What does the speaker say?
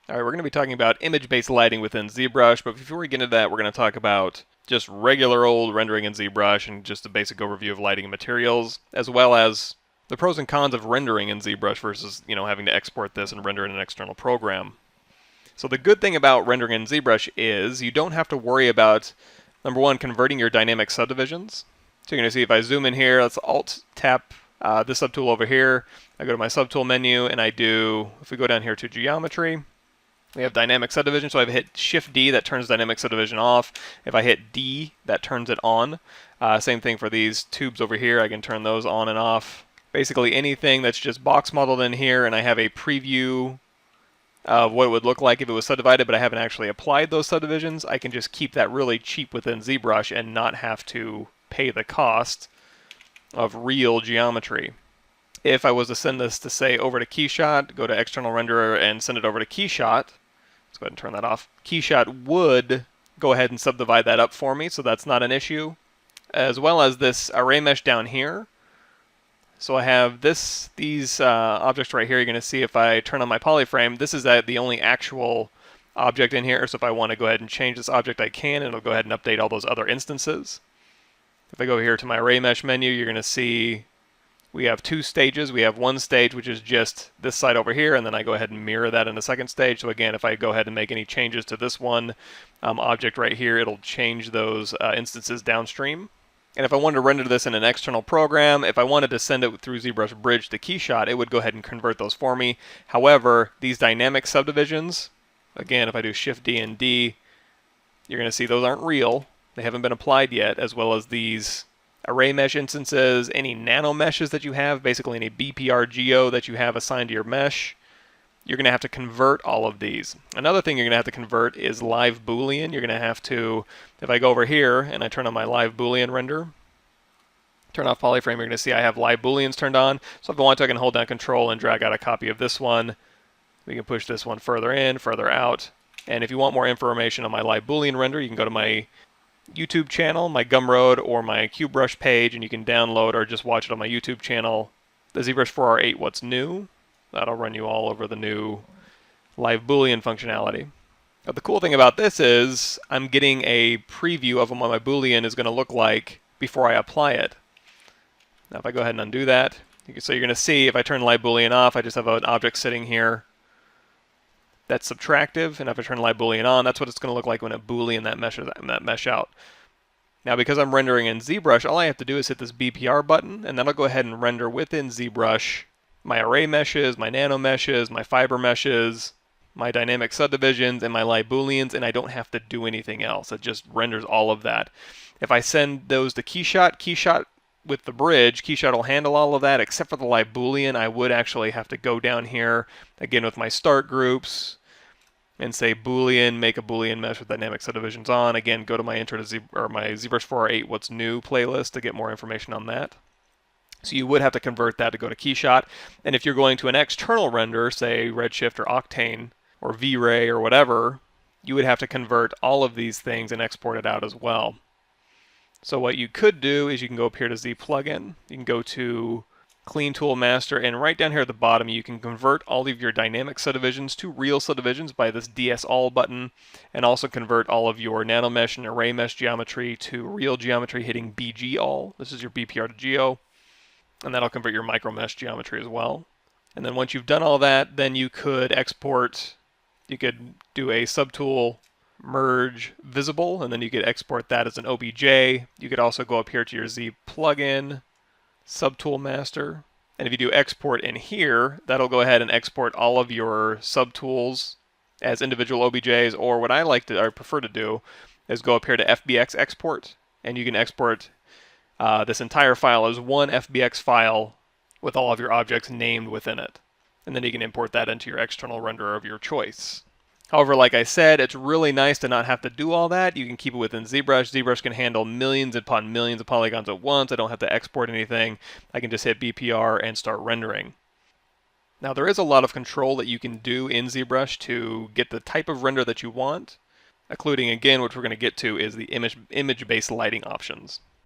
All right, we're going to be talking about image-based lighting within ZBrush, but before we get into that, we're going to talk about just regular old rendering in ZBrush and just a basic overview of lighting and materials, as well as the pros and cons of rendering in ZBrush versus, having to export this and render in an external program. So the good thing about rendering in ZBrush is you don't have to worry about, number one, converting your dynamic subdivisions. So you're going to see if I zoom in here, let's Alt-tap this subtool over here. I go to my subtool menu and if we go down here to geometry, we have dynamic subdivision, so I've hit Shift-D, that turns dynamic subdivision off. If I hit D, that turns it on. Same thing for these tubes over here, I can turn those on and off. Basically anything that's just box modeled in here, and I have a preview of what it would look like if it was subdivided, but I haven't actually applied those subdivisions, I can just keep that really cheap within ZBrush and not have to pay the cost of real geometry. If I was to send this to, say, over to Keyshot, go to External Renderer and send it over to Keyshot, let's go ahead and turn that off. Keyshot would go ahead and subdivide that up for me, so that's not an issue. As well as this array mesh down here. So I have these objects right here. You're going to see if I turn on my polyframe, this is the only actual object in here. So if I want to go ahead and change this object, I can, and it'll go ahead and update all those other instances. If I go here to my array mesh menu, you're going to see we have two stages. We have one stage, which is just this side over here, and then I go ahead and mirror that in the second stage. So again, if I go ahead and make any changes to this one object right here, it'll change those instances downstream. And if I wanted to render this in an external program, if I wanted to send it through ZBrush Bridge to Keyshot, it would go ahead and convert those for me. However, these dynamic subdivisions, again, if I do Shift-D and D, you're going to see those aren't real. They haven't been applied yet, as well as these array mesh instances, any nano meshes that you have, basically any BPR geo that you have assigned to your mesh, you're going to have to convert all of these. Another thing you're going to have to convert is live Boolean. You're going to have to, if I go over here and I turn on my live Boolean render, turn off polyframe, you're going to see I have live Booleans turned on. So if I want to, I can hold down Control and drag out a copy of this one. We can push this one further in, further out. And if you want more information on my live Boolean render, you can go to my YouTube channel, my Gumroad, or my ZBrush page, and you can download or just watch it on my YouTube channel. The ZBrush 4R8 What's New. That'll run you all over the new live Boolean functionality. But the cool thing about this is I'm getting a preview of what my Boolean is going to look like before I apply it. Now if I go ahead and undo that, so you're going to see if I turn live Boolean off, I just have an object sitting here that's subtractive, and if I turn live Boolean on, that's what it's going to look like when it Boolean that mesh out. Now because I'm rendering in ZBrush, all I have to do is hit this BPR button, and that'll go ahead and render within ZBrush my array meshes, my nano meshes, my fiber meshes, my dynamic subdivisions, and my live Booleans, and I don't have to do anything else. It just renders all of that. If I send those to Keyshot with the bridge, Keyshot will handle all of that, except for the live Boolean. I would actually have to go down here, again with my start groups, and say Boolean, make a Boolean mesh with dynamic subdivisions on. Again, go to my intro to my ZBrush 4R8 What's New playlist to get more information on that. So you would have to convert that to go to Keyshot. And if you're going to an external render, say Redshift or Octane or V-Ray or whatever, you would have to convert all of these things and export it out as well. So what you could do is you can go up here to Z Plugin. You can go to Clean Tool Master, and right down here at the bottom you can convert all of your dynamic subdivisions to real subdivisions by this DS All button, and also convert all of your nano mesh and array mesh geometry to real geometry hitting BG All. This is your BPR to Geo. And that'll convert your micro mesh geometry as well. And then once you've done all that, then you could export, you could do a subtool merge visible, and then you could export that as an OBJ. You could also go up here to your Z plugin, subtool master. And if you do export in here, that'll go ahead and export all of your subtools as individual OBJs, or what I prefer to do is go up here to FBX export, and you can export this entire file as one FBX file with all of your objects named within it. And then you can import that into your external renderer of your choice. However, like I said, it's really nice to not have to do all that. You can keep it within ZBrush. ZBrush can handle millions upon millions of polygons at once. I don't have to export anything. I can just hit BPR and start rendering. Now there is a lot of control that you can do in ZBrush to get the type of render that you want, including, again, which we're going to get to, is the image-based lighting options.